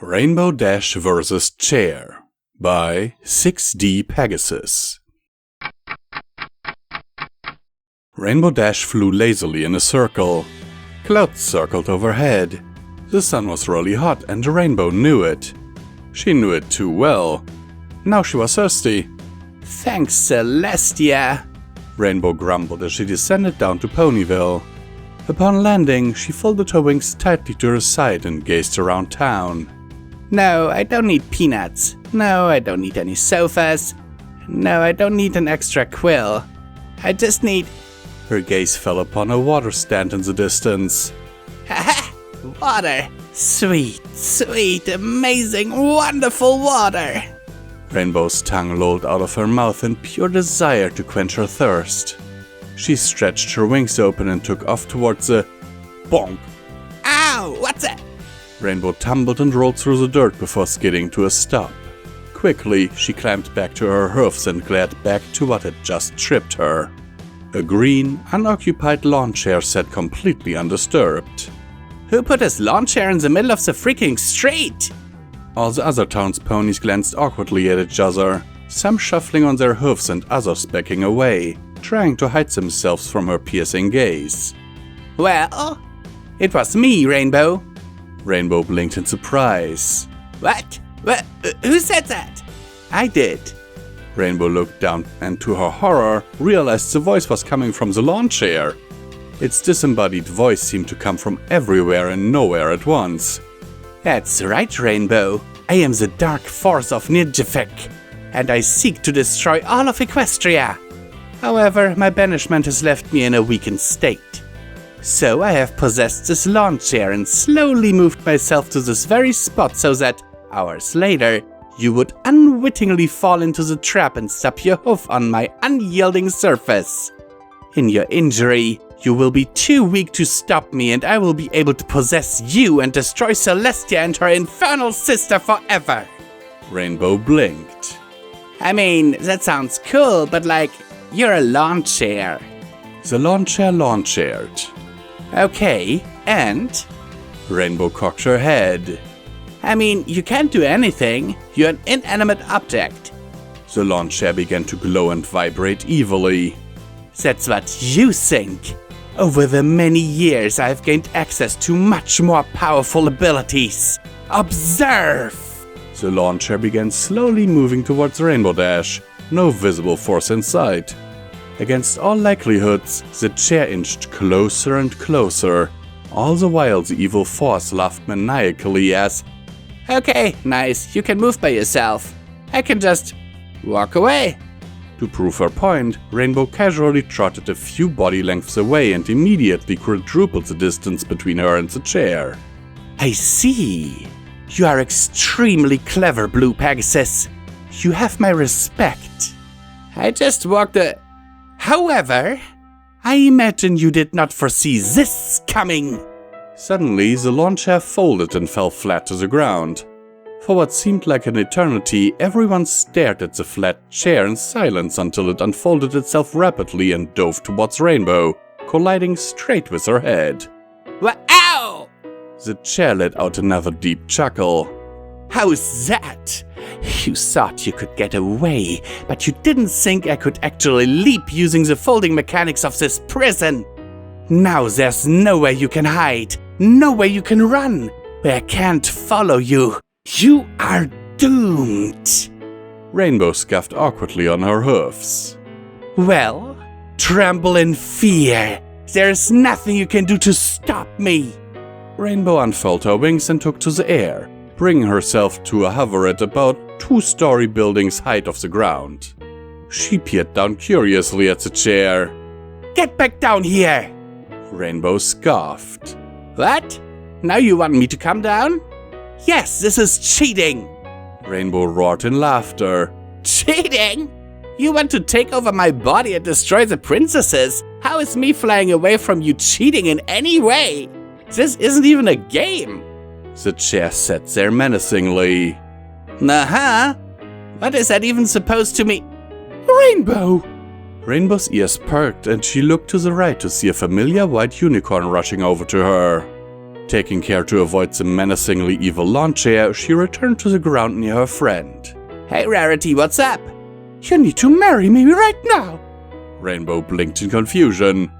Rainbow Dash vs. Chair by 6D Pegasus. Rainbow Dash flew lazily in a circle. Clouds circled overhead. The sun was really hot and the rainbow knew it. She knew it too well. Now she was thirsty. "Thanks, Celestia," Rainbow grumbled as she descended down to Ponyville. Upon landing, she folded her wings tightly to her side and gazed around town. "No, I don't need peanuts. No, I don't need any sofas. No, I don't need an extra quill. I just need..." Her gaze fell upon a water stand in the distance. "Haha! Water! Sweet, sweet, amazing, wonderful water!" Rainbow's tongue lolled out of her mouth in pure desire to quench her thirst. She stretched her wings open and took off towards the... Bonk! "Ow! What's that?" Rainbow tumbled and rolled through the dirt before skidding to a stop. Quickly, she climbed back to her hoofs and glared back to what had just tripped her. A green, unoccupied lawn chair sat completely undisturbed. "Who put his lawn chair in the middle of the freaking street?" All the other town's ponies glanced awkwardly at each other, some shuffling on their hoofs and others backing away, trying to hide themselves from her piercing gaze. "Well, it was me, Rainbow." Rainbow blinked in surprise. What? Who said that?" "I did." Rainbow looked down and, to her horror, realized the voice was coming from the lawn chair. Its disembodied voice seemed to come from everywhere and nowhere at once. "That's right, Rainbow. I am the dark force of Nidjafek, and I seek to destroy all of Equestria. However, my banishment has left me in a weakened state. So I have possessed this lawn chair and slowly moved myself to this very spot so that, hours later, you would unwittingly fall into the trap and stub your hoof on my unyielding surface. In your injury, you will be too weak to stop me, and I will be able to possess you and destroy Celestia and her infernal sister forever." Rainbow blinked. "I mean, that sounds cool, but you're a lawn chair." The lawn chair lawn-chaired. "Okay, and?" Rainbow cocked her head. "I mean, you can't do anything. You're an inanimate object." The lawn chair began to glow and vibrate evilly. "That's what you think. Over the many years, I've gained access to much more powerful abilities. Observe!" The lawn chair began slowly moving towards Rainbow Dash, no visible force in sight. Against all likelihoods, the chair inched closer and closer, all the while the evil force laughed maniacally as, "Okay, nice, you can move by yourself. I can just walk away." To prove her point, Rainbow casually trotted a few body lengths away and immediately quadrupled the distance between her and the chair. "I see. You are extremely clever, Blue Pegasus. You have my respect. I just walked a... However, I imagine you did not foresee this coming." Suddenly, the lawn chair folded and fell flat to the ground. For what seemed like an eternity, everyone stared at the flat chair in silence until it unfolded itself rapidly and dove towards Rainbow, colliding straight with her head. "Ow!" The chair let out another deep chuckle. "How's that? You thought you could get away, but you didn't think I could actually leap using the folding mechanics of this prison. Now there's nowhere you can hide, nowhere you can run, where I can't follow you. You are doomed." Rainbow scuffed awkwardly on her hoofs. "Well, tremble in fear. There's nothing you can do to stop me." Rainbow unfurled her wings and took to the air, bringing herself to a hover at about 2-story building's height off the ground. She peered down curiously at the chair. "Get back down here!" Rainbow scoffed. "What? Now you want me to come down? Yes, this is cheating!" Rainbow roared in laughter. "Cheating? You want to take over my body and destroy the princesses? How is me flying away from you cheating in any way? This isn't even a game!" The chair sat there menacingly. "Uh-huh. What is that even supposed to mean?" "Rainbow!" Rainbow's ears perked and she looked to the right to see a familiar white unicorn rushing over to her. Taking care to avoid the menacingly evil lawn chair, she returned to the ground near her friend. Hey Rarity, what's up? You need to marry me right now. Rainbow blinked in confusion.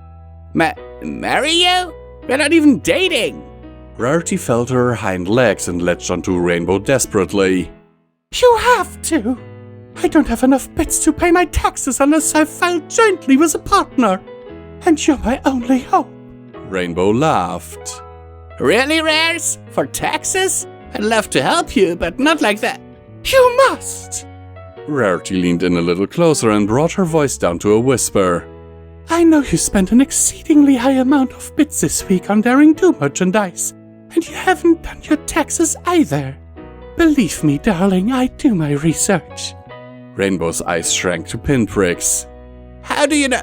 Marry you? We're not even dating. Rarity fell to her hind legs and latched onto Rainbow desperately. You have to. I don't have enough bits to pay my taxes unless I file jointly with a partner. And you're my only hope. Rainbow laughed. Really, Rares? For taxes? I'd love to help you, but not like that. You must! Rarity leaned in a little closer and brought her voice down to a whisper. I know you spent an exceedingly high amount of bits this week on Daring Do merchandise, and you haven't done your taxes either. Believe me, darling, I do my research. Rainbow's eyes shrank to pinpricks. How do you know?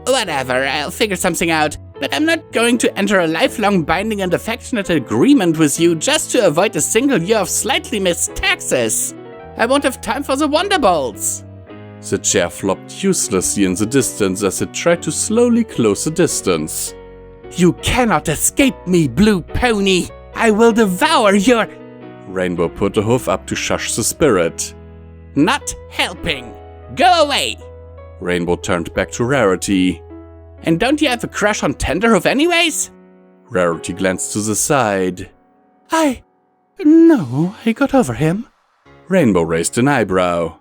Whatever, I'll figure something out. But I'm not going to enter a lifelong binding and affectionate agreement with you just to avoid a single year of slightly missed taxes. I won't have time for the Wonderbolts. The chair flopped uselessly in the distance as it tried to slowly close the distance. You cannot escape me, Blue Pony! I will devour your... Rainbow put a hoof up to shush the spirit. Not helping. Go away! Rainbow turned back to Rarity. And don't you have a crush on Tenderhoof anyways? Rarity glanced to the side. No, I got over him. Rainbow raised an eyebrow.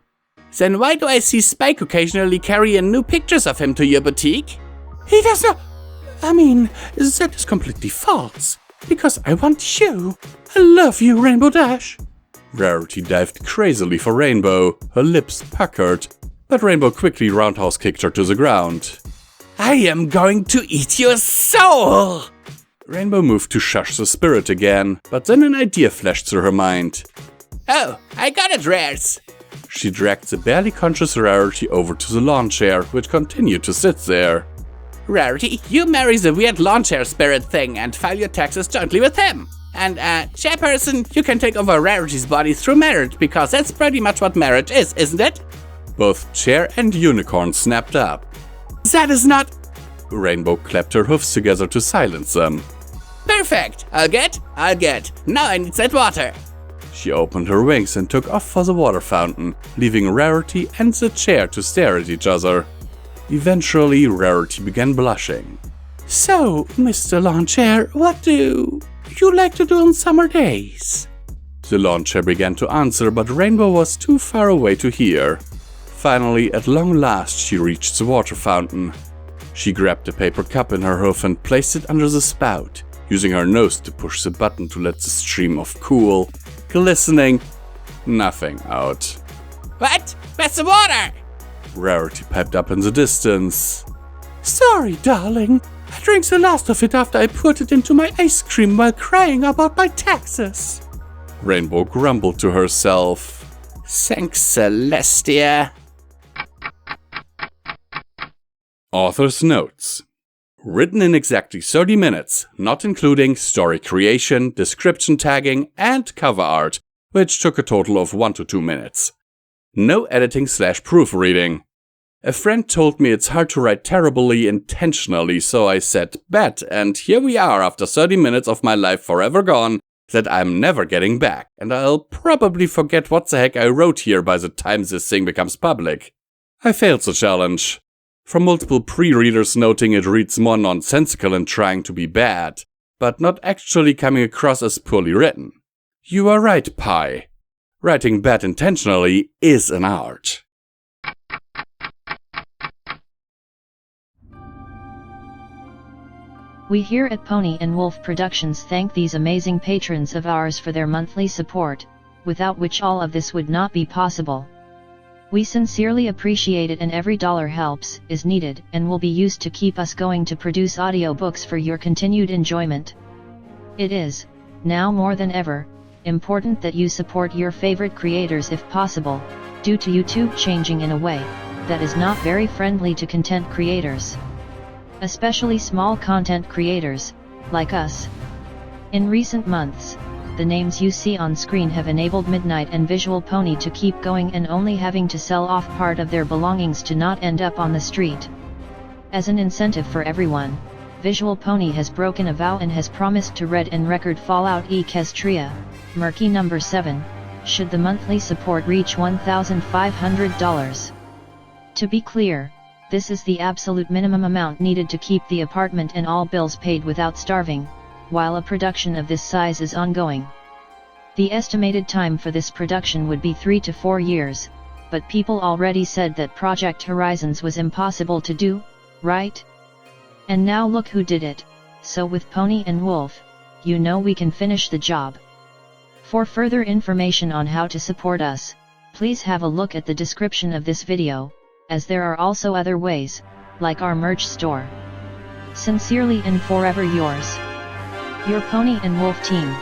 Then why do I see Spike occasionally carry in new pictures of him to your boutique? He does not... that is completely false. Because I want you. I love you, Rainbow Dash. Rarity dived crazily for Rainbow, her lips puckered, but Rainbow quickly roundhouse kicked her to the ground. I am going to eat your soul! Rainbow moved to shush the spirit again, but then an idea flashed through her mind. Oh, I got it, Rares! She dragged the barely conscious Rarity over to the lawn chair, which continued to sit there. Rarity, you marry the weird lawn chair spirit thing and file your taxes jointly with him. And, chairperson, you can take over Rarity's body through marriage, because that's pretty much what marriage is, isn't it? Both chair and unicorn snapped up. That is not... Rainbow clapped her hoofs together to silence them. Perfect! I'll get. Now I need that water. She opened her wings and took off for the water fountain, leaving Rarity and the chair to stare at each other. Eventually, Rarity began blushing. So, Mr. Lawn Chair, what do you like to do on summer days? The lawn chair began to answer, but Rainbow was too far away to hear. Finally, at long last, she reached the water fountain. She grabbed a paper cup in her hoof and placed it under the spout, using her nose to push the button to let the stream of cool, glistening nothing out. What? Where's the water? Rarity piped up in the distance. Sorry, darling. I drank the last of it after I put it into my ice cream while crying about my taxes. Rainbow grumbled to herself. Thanks, Celestia. Author's notes. Written in exactly 30 minutes, not including story creation, description tagging, and cover art, which took a total of 1 to 2 minutes. No editing/proofreading. A friend told me it's hard to write terribly intentionally, so I said bet, and here we are after 30 minutes of my life forever gone that I'm never getting back, and I'll probably forget what the heck I wrote here by the time this thing becomes public. I failed the challenge. From multiple pre-readers noting it reads more nonsensical and trying to be bad, but not actually coming across as poorly written. You are right, Pi. Writing bad intentionally is an art. We here at Pony&Wolf Productions thank these amazing patrons of ours for their monthly support, without which all of this would not be possible. We sincerely appreciate it, and every dollar helps, is needed, and will be used to keep us going to produce audiobooks for your continued enjoyment. It is, now more than ever, important that you support your favorite creators if possible, due to YouTube changing in a way that is not very friendly to content creators. Especially small content creators, like us. In recent months, the names you see on screen have enabled Midnight and Visual Pony to keep going and only having to sell off part of their belongings to not end up on the street. As an incentive for everyone, Visual Pony has broken a vow and has promised to read and record Fallout Equestria, Murky number 7, should the monthly support reach $1,500. To be clear, this is the absolute minimum amount needed to keep the apartment and all bills paid without starving, while a production of this size is ongoing. The estimated time for this production would be 3 to 4 years, but people already said that Project Horizons was impossible to do, right? And now look who did it, so with Pony&Wolf, you know we can finish the job. For further information on how to support us, please have a look at the description of this video, as there are also other ways, like our merch store. Sincerely and forever yours, your Pony&Wolf team.